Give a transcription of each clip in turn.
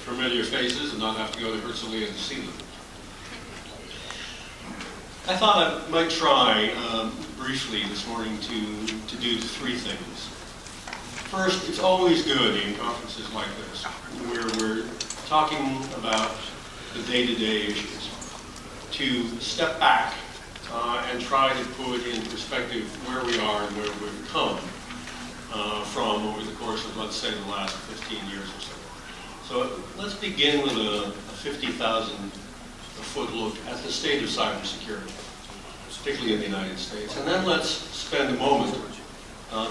familiar faces and not have to go to Herzliya to see them. I thought I might try briefly this morning to do three things. First, it's always good in conferences like this, where we're talking about the day-to-day issues, to step back and try to put in perspective where we are and where we've come from over the course of, let's say, the last 15 years or so. So let's begin with a 50,000-foot look at the state of cybersecurity, particularly in the United States. And then let's spend a moment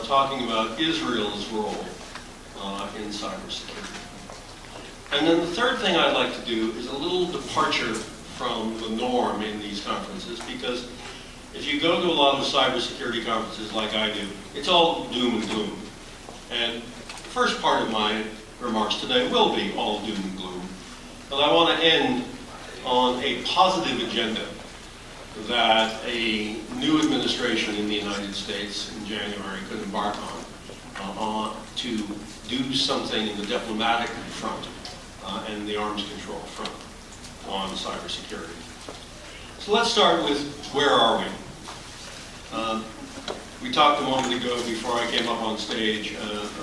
talking about Israel's role in cybersecurity. And then the third thing I'd like to do is a little departure from the norm in these conferences, because if you go to a lot of cybersecurity conferences like I do, it's all doom and gloom. And the first part of my remarks today will be all doom and gloom. But I want to end on a positive agenda that a new administration in the United States in January could embark on to do something in the diplomatic front and the arms control front on cybersecurity. So let's start with where are we? We talked a moment ago before I came up on stage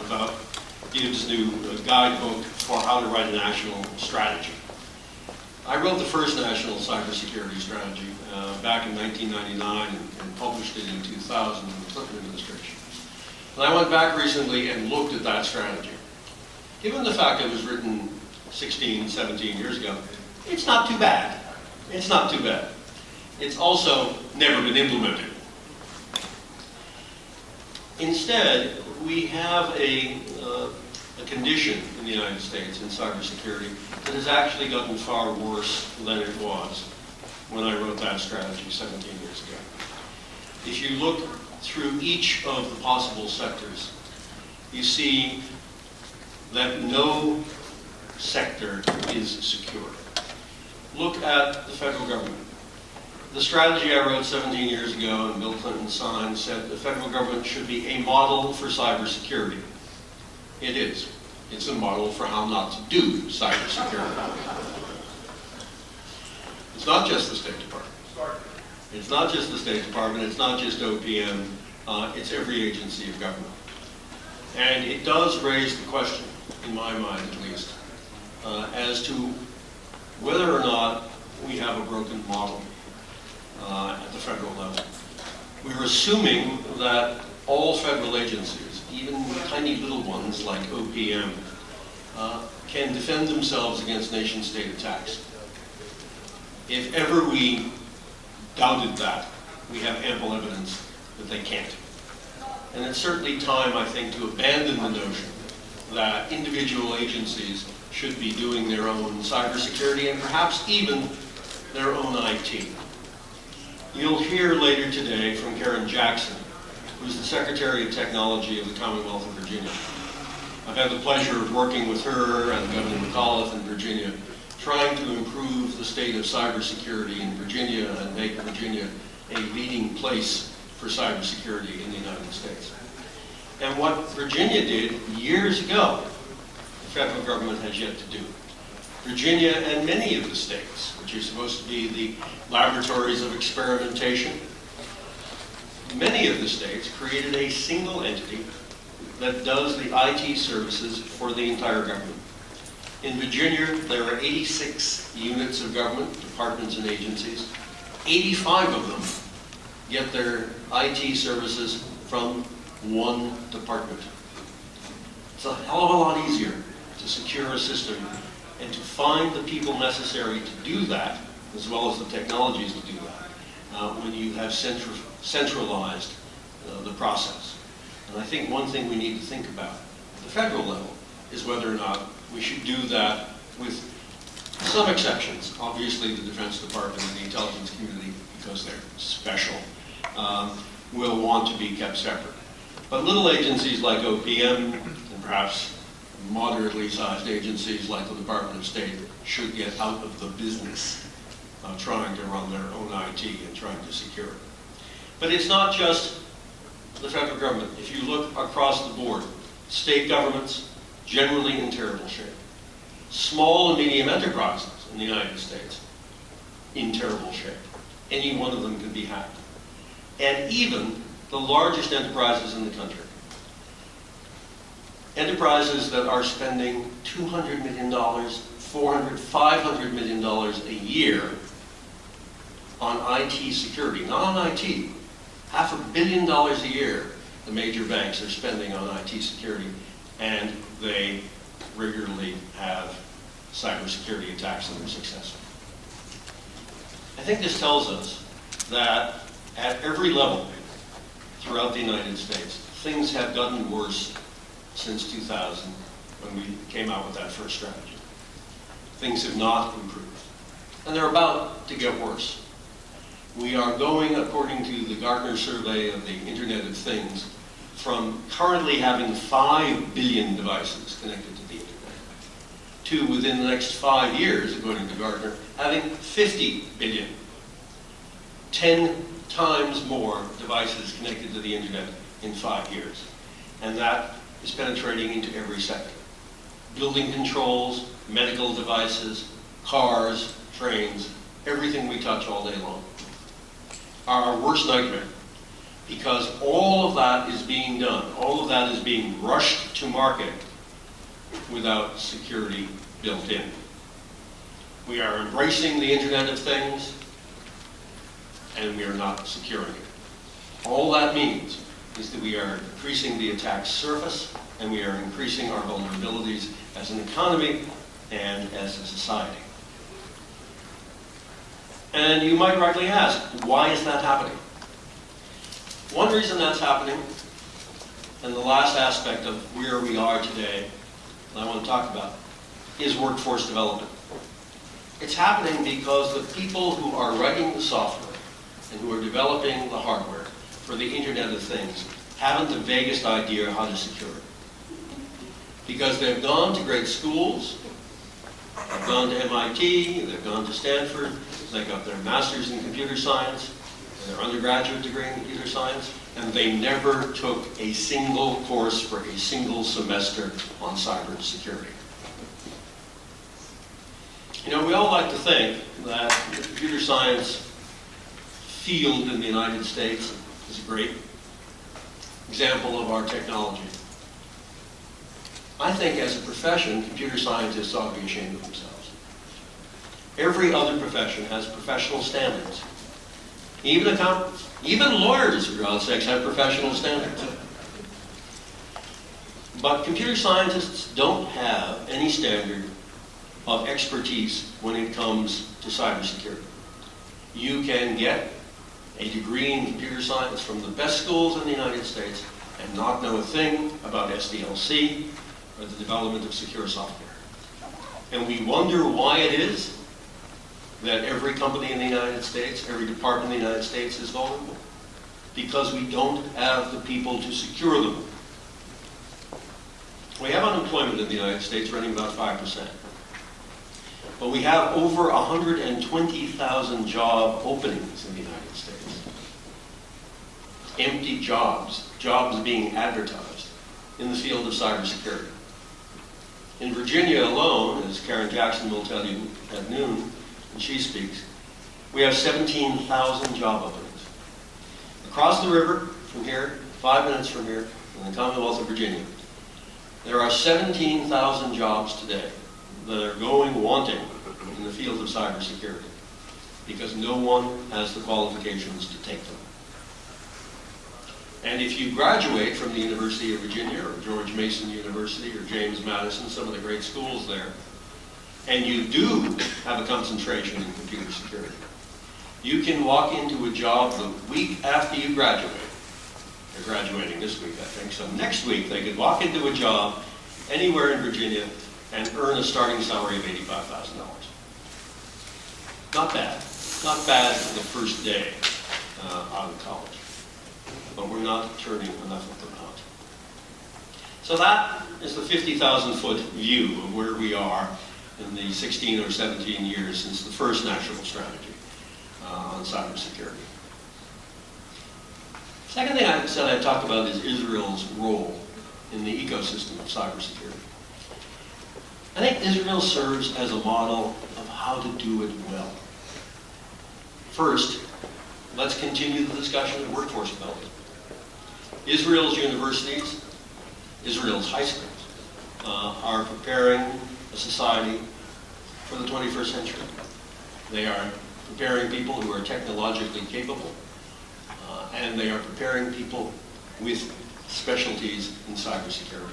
about Gibbs' new guidebook for how to write a national strategy. I wrote the first national cybersecurity strategy back in 1999 and published it in 2000 in the Clinton administration. And I went back recently and looked at that strategy. Given the fact it was written 16, 17 years ago, it's not too bad. It's not too bad. It's also never been implemented. Instead, we have a condition in the United States in cybersecurity that has actually gotten far worse than it was when I wrote that strategy 17 years ago. If you look through each of the possible sectors, you see that no sector is secure. Look at the federal government. The strategy I wrote 17 years ago and Bill Clinton signed said the federal government should be a model for cybersecurity. It is. It's a model for how not to do cybersecurity. It's not just the State Department. It's not just the State Department. It's not just OPM. It's every agency of government. And it does raise the question, in my mind at least, as to whether or not we have a broken model at the federal level. We're assuming that all federal agencies, even tiny little ones like OPM, can defend themselves against nation-state attacks. If ever we doubted that, we have ample evidence that they can't. And it's certainly time, I think, to abandon the notion that individual agencies should be doing their own cybersecurity and perhaps even their own IT. You'll hear later today from Karen Jackson, who's the Secretary of Technology of the Commonwealth of Virginia. I've had the pleasure of working with her and Governor McAuliffe in Virginia, trying to improve the state of cybersecurity in Virginia and make Virginia a leading place for cybersecurity in the United States. And what Virginia did years ago, the federal government has yet to do. Virginia and many of the states, which are supposed to be the laboratories of experimentation, many of the states created a single entity that does the IT services for the entire government. In Virginia, there are 86 units of government, departments and agencies. 85 of them get their IT services from one department. It's a hell of a lot easier to secure a system and to find the people necessary to do that, as well as the technologies to do that, when you have centralized the process. And I think one thing we need to think about at the federal level is whether or not we should do that with some exceptions. Obviously, the Defense Department and the intelligence community, because they're special, will want to be kept separate. But little agencies like OPM and perhaps moderately sized agencies like the Department of State should get out of the business of trying to run their own IT and trying to secure it. But it's not just the federal government. If you look across the board, state governments, generally in terrible shape. small and medium enterprises in the United States in terrible shape. Any one of them can be hacked. And even the largest enterprises in the country. Enterprises that are spending $200 million, $400, $500 million a year on IT security, not on IT. $500 million a year the major banks are spending on IT security, and they regularly have cybersecurity attacks that are successful. I think this tells us that at every level throughout the United States, things have gotten worse since 2000 when we came out with that first strategy. Things have not improved, and they're about to get worse. We are going, according to the Gartner survey of the Internet of Things, from currently having 5 billion devices connected to the Internet to, within the next 5 years, according to Gartner, having 50 billion. 10 times more devices connected to the Internet in 5 years. And that is penetrating into every sector. Building controls, medical devices, cars, trains, everything we touch all day long are our worst nightmare, because all of that is being done, all of that is being rushed to market without security built in. We are embracing the Internet of Things, and we are not securing it. All that means is that we are increasing the attack surface, and we are increasing our vulnerabilities as an economy and as a society. And you might rightly ask, why is that happening? One reason that's happening, and the last aspect of where we are today that I want to talk about, is workforce development. It's happening because the people who are writing the software and who are developing the hardware for the Internet of Things haven't the vaguest idea how to secure it. Because they've gone to great schools, they've gone to MIT, they've gone to Stanford, they got their master's in computer science, and their undergraduate degree in computer science, and they never took a single course for a single semester on cybersecurity. You know, we all like to think that the computer science field in the United States is a great example of our technology. I think as a profession, computer scientists ought to be ashamed of themselves. Every other profession has professional standards. Even accountants, even lawyers, for God's sakes, have professional standards. But computer scientists don't have any standard of expertise when it comes to cybersecurity. You can get a degree in computer science from the best schools in the United States and not know a thing about SDLC or the development of secure software. And we wonder why it is that every company in the United States, every department in the United States is vulnerable. Because we don't have the people to secure them. We have unemployment in the United States running about 5%. But we have over 120,000 job openings in the United States. Empty jobs, jobs being advertised in the field of cybersecurity. In Virginia alone, as Karen Jackson will tell you at noon, when she speaks, we have 17,000 job openings. Across the river from here, 5 minutes from here, in the Commonwealth of Virginia, there are 17,000 jobs today that are going wanting in the field of cybersecurity because no one has the qualifications to take them. And if you graduate from the University of Virginia or George Mason University or James Madison, some of the great schools there, and you do have a concentration in computer security, you can walk into a job the week after you graduate. They're graduating this week, I think, so next week they could walk into a job anywhere in Virginia and earn a starting salary of $85,000. Not bad. Not bad for the first day out of college. But we're not turning enough of them out. So that is the 50,000-foot view of where we are in the 16 or 17 years since the first national strategy on cybersecurity. Second thing I said I'd talk about is Israel's role in the ecosystem of cybersecurity. I think Israel serves as a model of how to do it well. First, let's continue the discussion of workforce development. Israel's universities, Israel's high schools, are preparing a society for the 21st century. They are preparing people who are technologically capable, and they are preparing people with specialties in cybersecurity.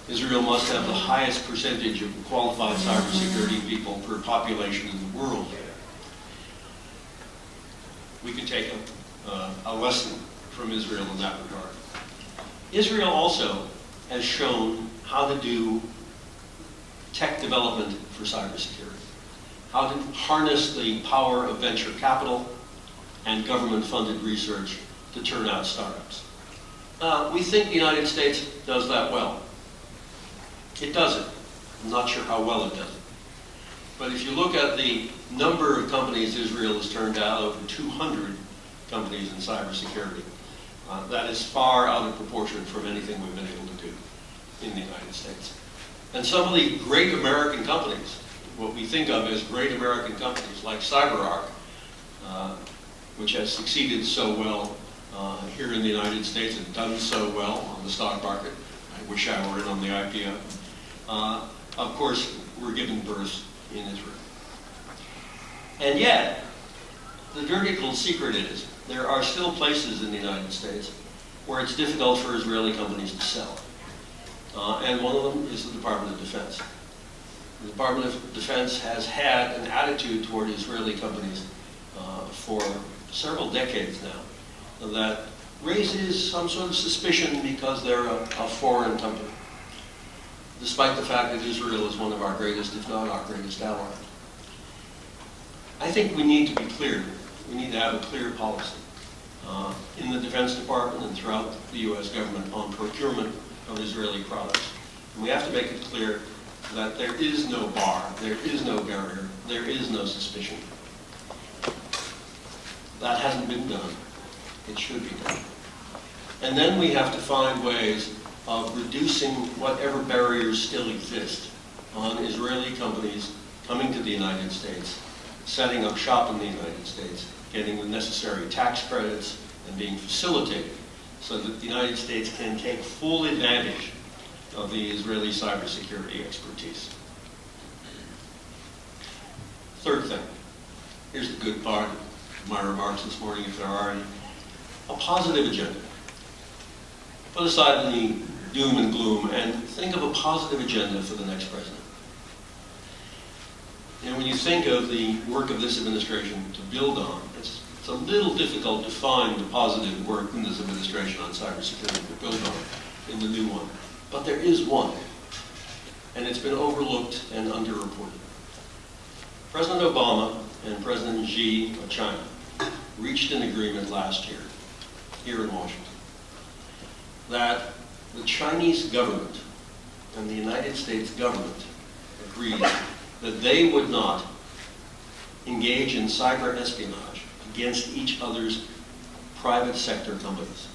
Israel must have the highest percentage of qualified cybersecurity people per population in the world. We can take a lesson from Israel in that regard. Israel also has shown how to do tech development for cybersecurity, how to harness the power of venture capital and government-funded research to turn out startups. We think the United States does that well. It does it. I'm not sure how well it does it. But if you look at the number of companies Israel has turned out, over 200 companies in cybersecurity, that is far out of proportion from anything we've been able to do in the United States. And some of the great American companies, what we think of as great American companies like CyberArk, which has succeeded so well here in the United States and done so well on the stock market. I wish I were in on the IPO. Of course, were given birth in Israel. And yet, the dirty little secret is there are still places in the United States where it's difficult for Israeli companies to sell. And one of them is the Department of Defense. The Department of Defense has had an attitude toward Israeli companies for several decades now that raises some sort of suspicion because they're a foreign company, despite the fact that Israel is one of our greatest, if not our greatest ally. I think we need to be clear. We need to have a clear policy in the Defense Department and throughout the U.S. government on procurement of Israeli products. And we have to make it clear that there is no bar, there is no barrier, there is no suspicion. That hasn't been done. It should be done. And then we have to find ways of reducing whatever barriers still exist on Israeli companies coming to the United States, setting up shop in the United States, getting the necessary tax credits, and being facilitated so that the United States can take full advantage of the Israeli cybersecurity expertise. Third thing, here's the good part of my remarks this morning, if there are any. A positive agenda. Put aside the doom and gloom and think of a positive agenda for the next president. And when you think of the work of this administration to build on, it's a little difficult to find the positive work in this administration on cybersecurity to build on in the new one. But there is one, and it's been overlooked and underreported. President Obama and President Xi of China reached an agreement last year, here in Washington, that the Chinese government and the United States government agreed that they would not engage in cyber espionage against each other's private sector companies.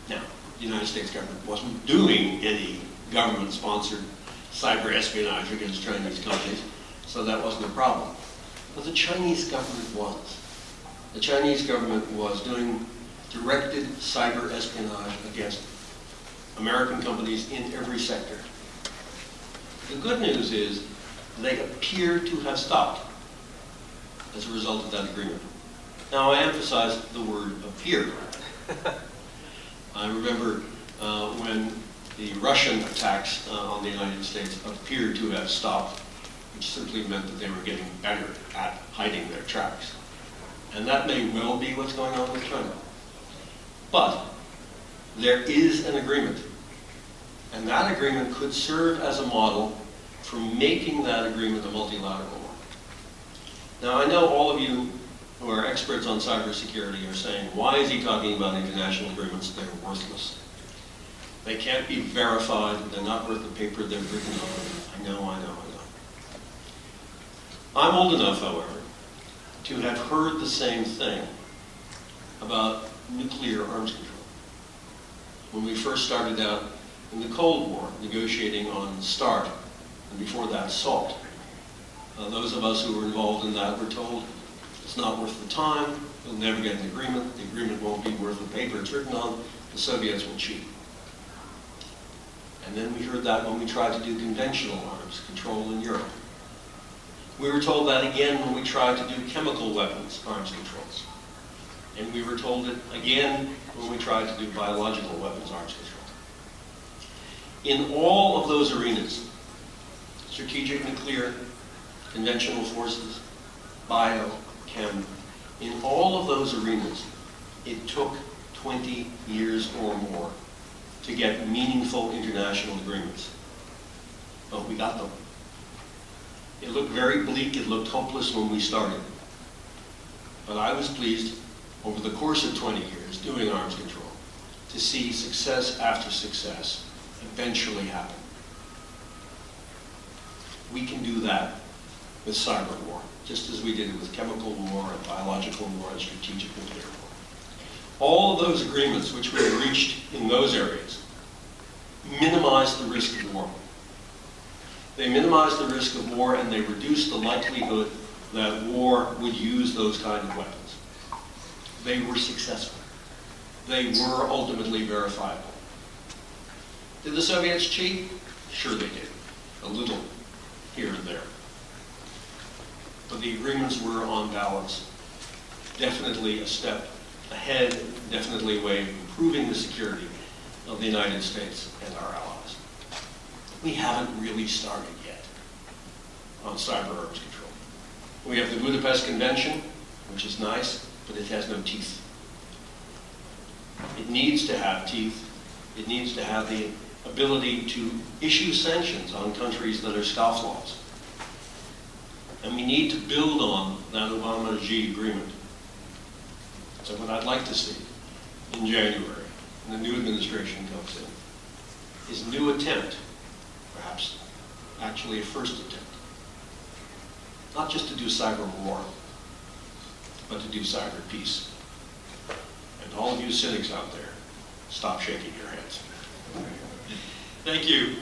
Now, the United States government wasn't doing any government-sponsored cyber espionage against Chinese companies, so that wasn't a problem. But the Chinese government was. The Chinese government was doing directed cyber espionage against American companies in every sector. The good news is they appear to have stopped as a result of that agreement. Now, I emphasize the word appear. I remember when the Russian attacks on the United States appeared to have stopped, which simply meant that they were getting better at hiding their tracks. And that may well be what's going on with China. But there is an agreement. And that agreement could serve as a model for making that agreement a multilateral one. Now, I know all of you who are experts on cybersecurity are saying, why is he talking about international agreements? They're worthless. They can't be verified. They're not worth the paper they're written on. I know. I'm old enough, however, to have heard the same thing about nuclear arms control. When we first started out in the Cold War, negotiating on START and before that, salt. Those of us who were involved in that were told it's not worth the time, you'll never get an agreement, the agreement won't be worth the paper it's written on, the Soviets will cheat. And then we heard that when we tried to do conventional arms control in Europe. We were told that again when we tried to do chemical weapons arms controls. And we were told it again when we tried to do biological weapons arms control. In all of those arenas, strategic nuclear, conventional forces, bio, chem, in all of those arenas, it took 20 years or more to get meaningful international agreements. But we got them. It looked very bleak, it looked hopeless when we started. But I was pleased, over the course of 20 years, doing arms control, to see success after success eventually happen. We can do that with cyber war, just as we did it with chemical war and biological war and strategic nuclear war. All of those agreements which we reached in those areas minimized the risk of war. They minimized the risk of war and they reduced the likelihood that war would use those kind of weapons. They were successful. They were ultimately verifiable. Did the Soviets cheat? Sure they did. A little here and there. But the agreements were, on balance, definitely a step ahead, definitely a way of improving the security of the United States and our allies. We haven't really started yet on cyber arms control. We have the Budapest Convention, which is nice, but it has no teeth. It needs to have teeth. It needs to have the ability to issue sanctions on countries that are scofflaws. And we need to build on that Obama-Xi agreement. So what I'd like to see in January, when the new administration comes in, is a new attempt, perhaps actually a first attempt, not just to do cyber war, but to do cyber peace. And all of you cynics out there, stop shaking your heads. Thank you.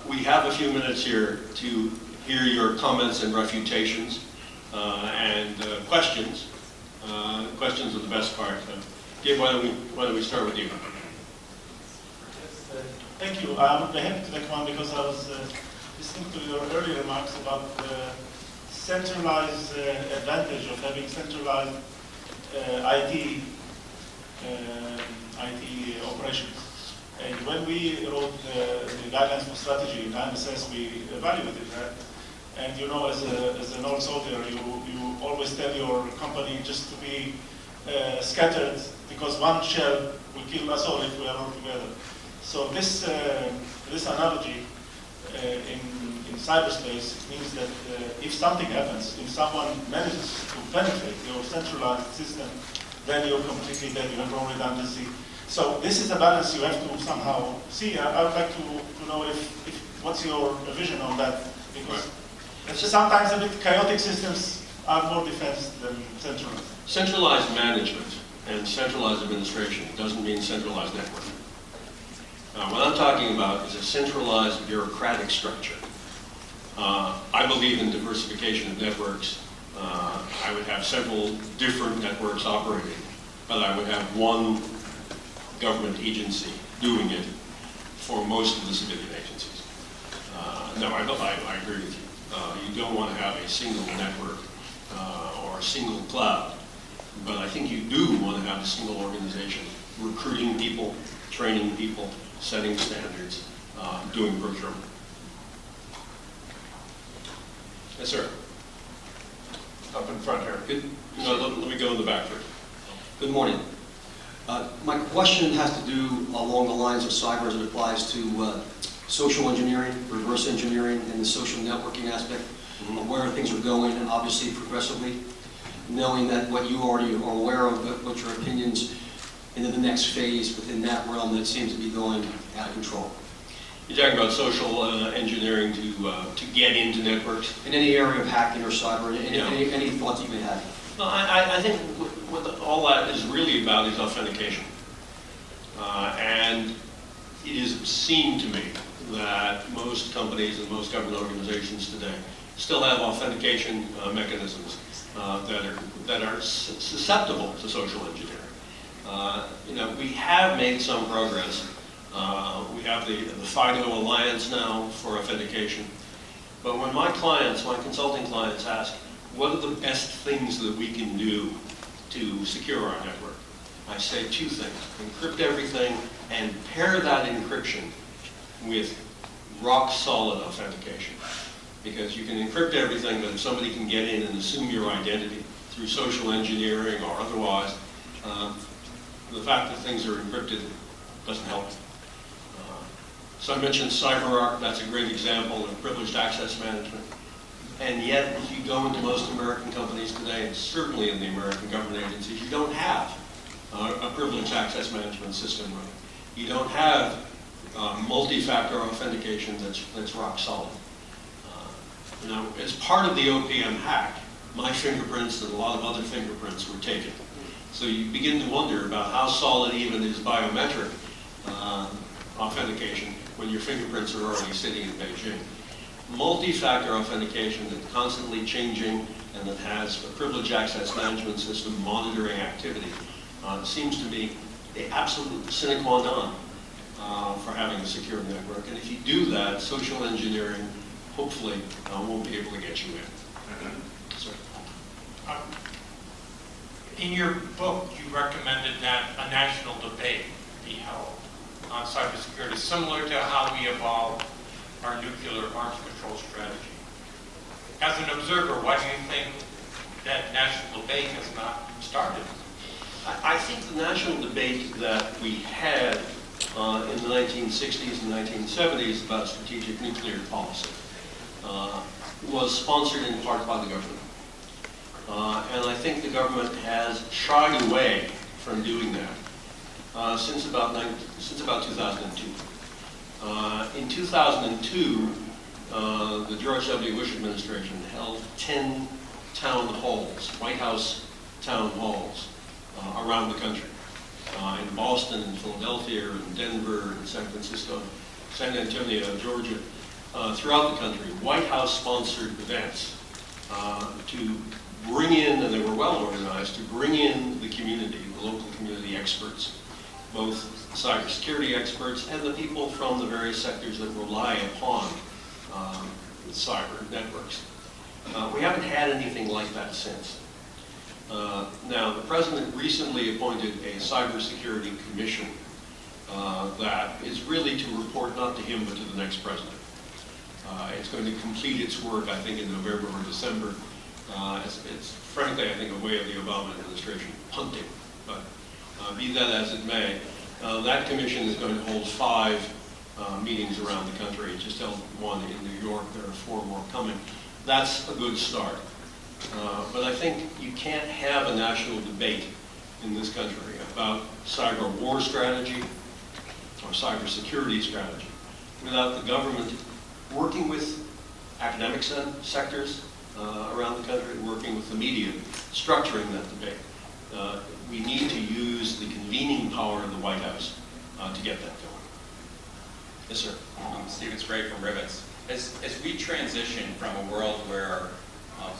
We have a few minutes here to hear your comments and refutations and questions. Questions are the best part. Gabe, why don't we start with you? Yes, thank you. I have to take one because I was listening to your earlier remarks about the centralized advantage of having centralized IT operations. And when we wrote the guidelines for strategy in IMSS, we evaluated that. And you know, as an old soldier, you always tell your company just to be scattered because one shell will kill us all if we are all together. So this analogy in cyberspace means that if something happens, if someone manages to penetrate your centralized system, then you're completely dead, you have no redundancy. So this is a balance you have to somehow see. I would like to know what's your vision on that, because sometimes a bit chaotic systems are more defense than centralized. Centralized management and centralized administration doesn't mean centralized network. What I'm talking about is a centralized bureaucratic structure. I believe in diversification of networks. I would have several different networks operating, but I would have one government agency doing it for most of the civilian agencies. No, I agree with you. You don't want to have a single network or a single cloud, but I think you do want to have a single organization, recruiting people, training people, setting standards, doing procurement. Yes, sir. Up in front here. Good. No, let me go in the back first. Good morning. My question has to do along the lines of cyber as it applies to social engineering, reverse engineering, and the social networking aspect of where things are going, obviously progressively, knowing that what you already are aware of, but what your opinions into the next phase within that realm that seems to be going out of control. You're talking about social engineering to get into networks? In any area of hacking or cyber, any thoughts you may have? No, I think what all that is really about is authentication. And it is obscene to me that most companies and most government organizations today still have authentication mechanisms that are susceptible to social engineering. We have made some progress. We have the FIDO Alliance now for authentication. But when my consulting clients ask, what are the best things that we can do to secure our network? I say two things: encrypt everything and pair that encryption with rock-solid authentication. Because you can encrypt everything, but if somebody can get in and assume your identity through social engineering or otherwise, the fact that things are encrypted doesn't help. So I mentioned CyberArk. That's a great example of privileged access management. And yet, if you go into most American companies today, and certainly in the American government agencies, you don't have a privileged access management system running. You don't have multi-factor authentication that's rock solid. As part of the OPM hack, my fingerprints and a lot of other fingerprints were taken. So you begin to wonder about how solid even is biometric authentication when your fingerprints are already sitting in Beijing. Multi-factor authentication that's constantly changing and that has a privileged access management system monitoring activity seems to be the absolute sine qua non for having a secure network. And if you do that, social engineering hopefully won't be able to get you in. Sir. In your book, you recommended that a national debate be held on cybersecurity, similar to how we evolved our nuclear arms control strategy. As an observer, why do you think that national debate has not started? I think the national debate that we had in the 1960s and 1970s about strategic nuclear policy was sponsored in part by the government. And I think the government has shied away from doing that since about 2002. In 2002, the George W. Bush administration held 10 town halls, White House town halls, around the country. In Boston, in Philadelphia, in Denver, in San Francisco, San Antonio, Georgia, throughout the country, White House-sponsored events to bring in, and they were well organized, to bring in the community, the local community experts, both cybersecurity experts and the people from the various sectors that rely upon cyber networks. We haven't had anything like that since. Now, the President recently appointed a cybersecurity commission that is really to report not to him but to the next president. It's going to complete its work, I think, in November or December. It's frankly, I think, a way of the Obama administration punting. But be that as it may, that commission is going to hold 5 meetings around the country. It just held one in New York. There are 4 more coming. That's a good start. But I think you can't have a national debate in this country about cyber war strategy or cybersecurity strategy without the government working with academic sectors around the country, working with the media, structuring that debate. We need to use the convening power of the White House to get that going. Yes, sir. Stephen Spray from Rivets. As we transition from a world where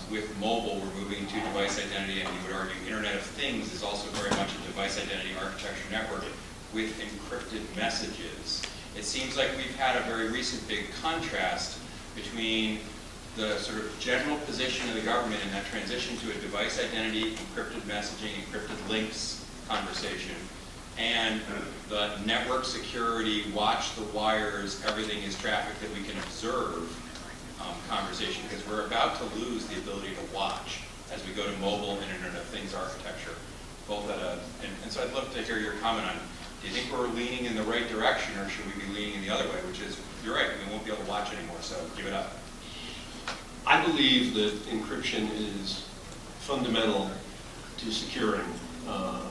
with mobile we're moving to device identity, and you would argue Internet of Things is also very much a device identity architecture network with encrypted messages, it seems like we've had a very recent big contrast between the sort of general position of the government in that transition to a device identity, encrypted messaging, encrypted links conversation, and the network security, watch the wires, everything is traffic that we can observe conversation, because we're about to lose the ability to watch as we go to mobile and Internet of Things architecture. Both at and so I'd love to hear your comment on, do you think we're leaning in the right direction, or should we be leaning in the other way, which is, you're right, we won't be able to watch anymore, so give it up. I believe that encryption is fundamental to securing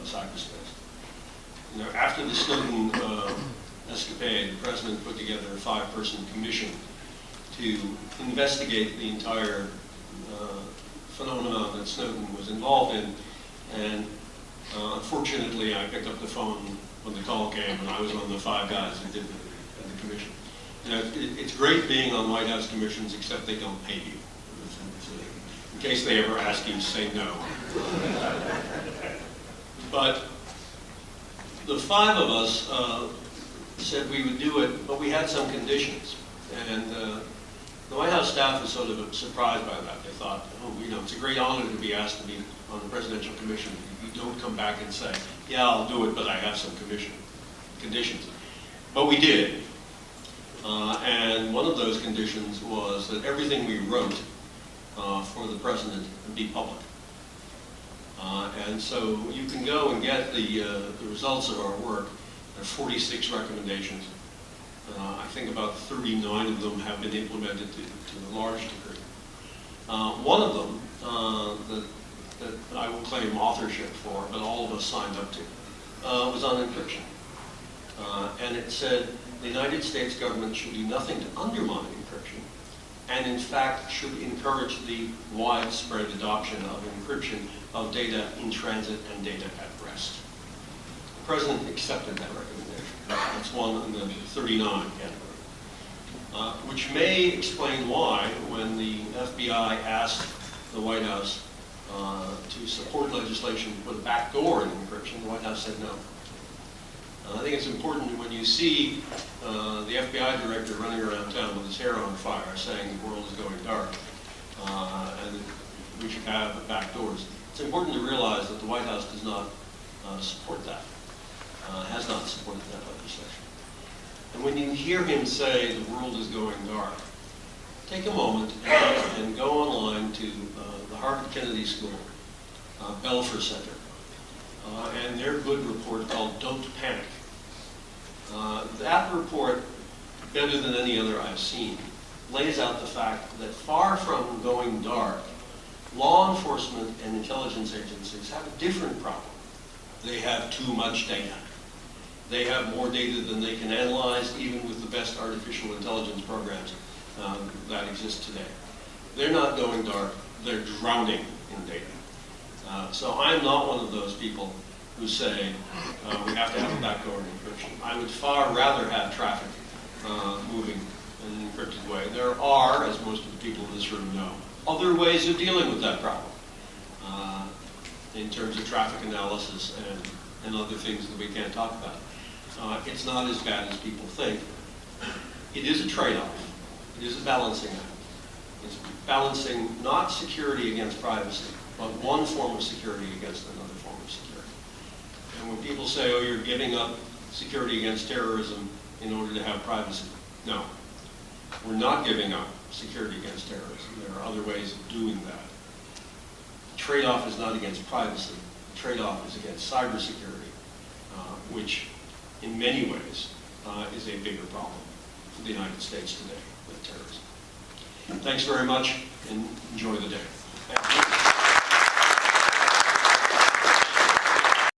cyberspace. After the Snowden escapade, the President put together a 5-person commission to investigate the entire phenomenon that Snowden was involved in. And unfortunately, I picked up the phone when the call came, and I was one of the 5 guys that did the commission. You know, it's great being on White House commissions, except they don't pay you. In case they ever ask you, say no. But the five of us said we would do it, but we had some conditions. And the White House staff was sort of surprised by that. They thought, oh, you know, it's a great honor to be asked to be on the presidential commission. You don't come back and say, yeah, I'll do it, but I have some conditions. But we did. And one of those conditions was that everything we wrote for the president would be public. And so you can go and get the results of our work. There are 46 recommendations. I think about 39 of them have been implemented to a large degree. One of them that I will claim authorship for, but all of us signed up to, was on encryption. And it said the United States government should do nothing to undermine encryption, and in fact should encourage the widespread adoption of encryption of data in transit and data at rest. The President accepted that recommendation. That's one in the 39 category, which may explain why, when the FBI asked the White House to support legislation to put a backdoor in encryption, the White House said no. I think it's important when you see the FBI director running around town with his hair on fire saying the world is going dark and we should have backdoors. It's important to realize that the White House does not support that, has not supported that legislation. And when you hear him say the world is going dark, take a moment and go online to the Harvard Kennedy School, Belfer Center, and their good report called Don't Panic. That report, better than any other I've seen, lays out the fact that far from going dark, law enforcement and intelligence agencies have a different problem. They have too much data. They have more data than they can analyze, even with the best artificial intelligence programs that exist today. They're not going dark, they're drowning in data. So I'm not one of those people who say we have to have a backdoor in encryption. I would far rather have traffic moving in an encrypted way. There are, as most of the people in this room know, other ways of dealing with that problem in terms of traffic analysis and other things that we can't talk about. It's not as bad as people think. It is a trade-off. It is a balancing act. It's balancing not security against privacy, but one form of security against another form of security. And when people say, oh, you're giving up security against terrorism in order to have privacy, no. We're not giving up security against terrorism. There are other ways of doing that. The trade-off is not against privacy. The trade-off is against cybersecurity, which in many ways is a bigger problem for the United States today with terrorism. Thanks very much, and enjoy the day.